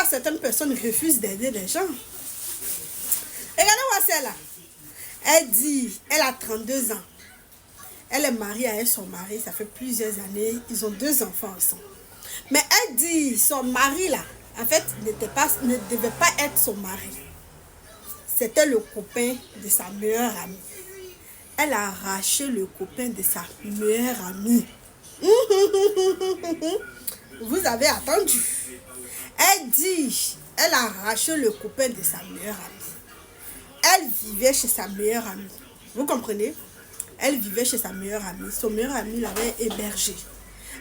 certaines personnes refusent d'aider les gens. Regardez-moi celle-là. Elle dit, elle a 32 ans. Elle est mariée avec son mari, ça fait plusieurs années. Ils ont 2 enfants ensemble. Mais elle dit, son mari là, en fait, ne devait pas être son mari. C'était le copain de sa meilleure amie. Elle a arraché le copain de sa meilleure amie. Vous avez attendu. Elle dit, elle a arraché le copain de sa meilleure amie. Elle vivait chez sa meilleure amie. Vous comprenez? Elle vivait chez sa meilleure amie. Son meilleur ami l'avait hébergée.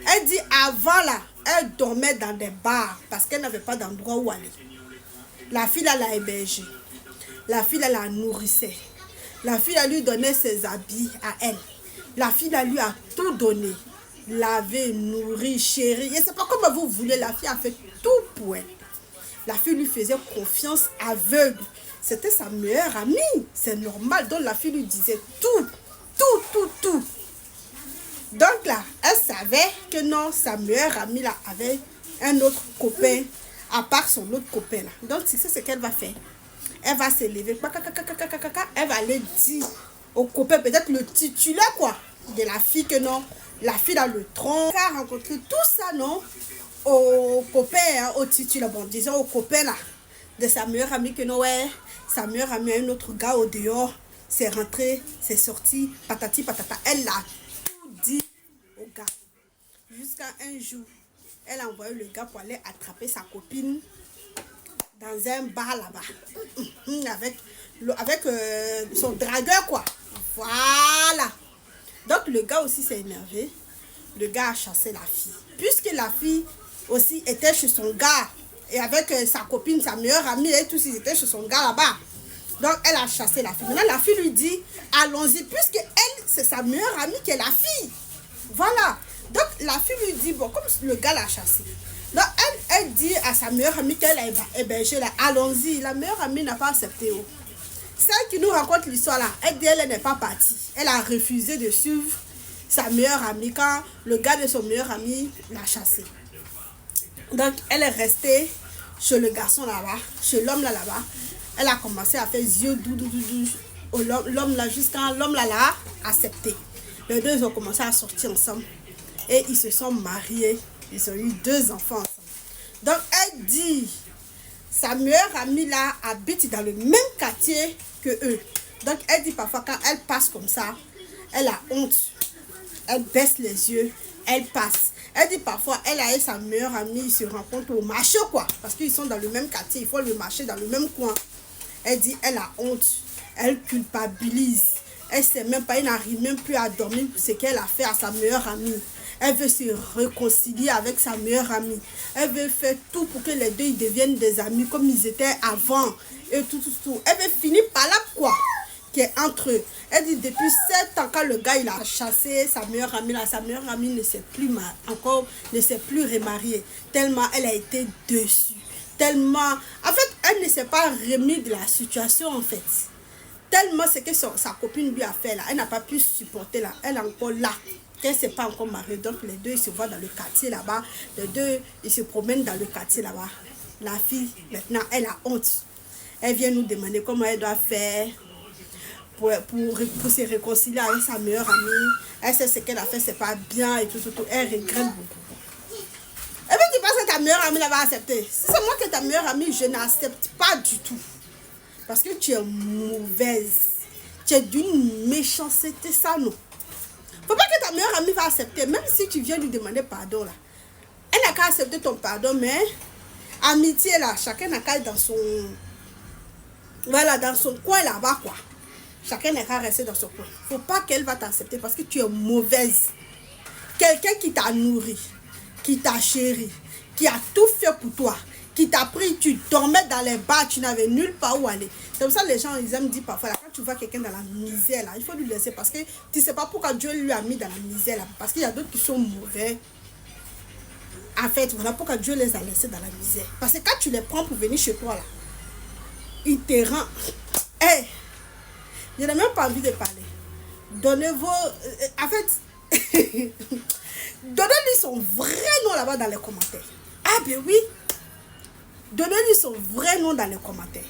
Elle dit, avant là, elle dormait dans des bars parce qu'elle n'avait pas d'endroit où aller. La fille là l'a hébergée. La fille là la nourrissait. La fille là lui donnait ses habits à elle. La fille là lui a tout donné. Lavé, nourri, chéri. Et c'est pas comme vous voulez. La fille a fait tout pour elle. La fille lui faisait confiance aveugle. C'était sa meilleure amie. C'est normal. Donc la fille lui disait tout. Donc là, elle savait que non, sa meilleure amie là avait un autre copain à part son autre copain là. Donc c'est ce qu'elle va faire. Elle va se lever. Elle va aller dire au copain, peut-être le titulaire quoi, de la fille que non, la fille a le tronc. Elle a rencontré tout ça non, au copain, hein, au titulaire, bon disons au copain là, de sa meilleure amie que non, ouais, sa meilleure amie a un autre gars au dehors. C'est rentré, c'est sorti, patati patata. Elle a tout dit au gars. Jusqu'à un jour, elle a envoyé le gars pour aller attraper sa copine dans un bar là-bas. Avec son dragueur quoi. Voilà. Donc le gars aussi s'est énervé. Le gars a chassé la fille. Puisque la fille aussi était chez son gars. Et avec sa copine, sa meilleure amie et tous, ils étaient chez son gars là-bas. Donc, elle a chassé la fille. Maintenant, la fille lui dit, allons-y, puisque elle, c'est sa meilleure amie qui est la fille. Voilà. Donc, la fille lui dit, bon, comme le gars l'a chassé. Donc, elle dit à sa meilleure amie qu'elle a hébergé là, allons-y. La meilleure amie n'a pas accepté. Oh. Celle qui nous raconte l'histoire là, elle dit, elle n'est pas partie. Elle a refusé de suivre sa meilleure amie quand le gars de son meilleur ami l'a chassée. Donc, elle est restée chez le garçon là-bas, chez l'homme là-bas. Elle a commencé à faire yeux doux l'homme là jusqu'à l'homme là l'a accepté. Les deux ont commencé à sortir ensemble et ils se sont mariés. Ils ont eu 2 enfants ensemble. Donc elle dit, sa meilleure amie là habite dans le même quartier que eux. Donc elle dit parfois quand elle passe comme ça, elle a honte. Elle baisse les yeux, elle passe. Elle dit parfois, elle et sa meilleure amie, ils se rencontrent au marché quoi. Parce qu'ils sont dans le même quartier, il faut le marché dans le même coin. Elle dit, elle a honte, elle culpabilise, elle sait même pas, elle n'arrive même plus à dormir pour ce qu'elle a fait à sa meilleure amie. Elle veut se réconcilier avec sa meilleure amie. Elle veut faire tout pour que les deux ils deviennent des amis comme ils étaient avant. Et tout. Elle veut finir par là quoi, qui est entre eux. Elle dit, depuis 7 ans, quand le gars il a chassé sa meilleure amie, là, sa meilleure amie ne s'est plus remariée. Tellement elle a été dessus. Tellement, en fait, elle ne s'est pas remise de la situation, en fait. Tellement ce que sa copine lui a fait, là, elle n'a pas pu supporter, là. Elle est encore là. Elle ne s'est pas encore mariée. Donc, les deux, ils se voient dans le quartier, là-bas. Les deux, ils se promènent dans le quartier, là-bas. La fille, maintenant, elle a honte. Elle vient nous demander comment elle doit faire pour se réconcilier avec sa meilleure amie. Elle sait ce qu'elle a fait, c'est pas bien et tout. Elle regrette beaucoup. Et puis tu penses que ta meilleure amie va accepter. Si c'est moi qui est ta meilleure amie, je n'accepte pas du tout. Parce que tu es mauvaise. Tu es d'une méchanceté, ça non. Faut pas que ta meilleure amie va accepter. Même si tu viens lui demander pardon là. Elle n'a qu'à accepter ton pardon, mais amitié là, chacun n'a qu'à être dans son... Voilà, dans son coin là-bas quoi. Chacun n'a qu'à rester dans son coin. Faut pas qu'elle va t'accepter parce que tu es mauvaise. Quelqu'un qui t'a nourri, qui t'a chéri, qui a tout fait pour toi, qui t'a pris, tu dormais dans les bars, tu n'avais nulle part où aller. C'est comme ça les gens, ils aiment dire parfois, là, quand tu vois quelqu'un dans la misère, là, il faut lui laisser parce que tu ne sais pas pourquoi Dieu lui a mis dans la misère, là, parce qu'il y a d'autres qui sont mauvais. En fait, voilà pourquoi Dieu les a laissés dans la misère. Parce que quand tu les prends pour venir chez toi, là, il te rend... Hey, je n'ai même pas envie de parler. Donnez vos... En fait... Donnez-lui son vrai nom là-bas dans les commentaires. Ah ben oui. Donnez-lui son vrai nom dans les commentaires.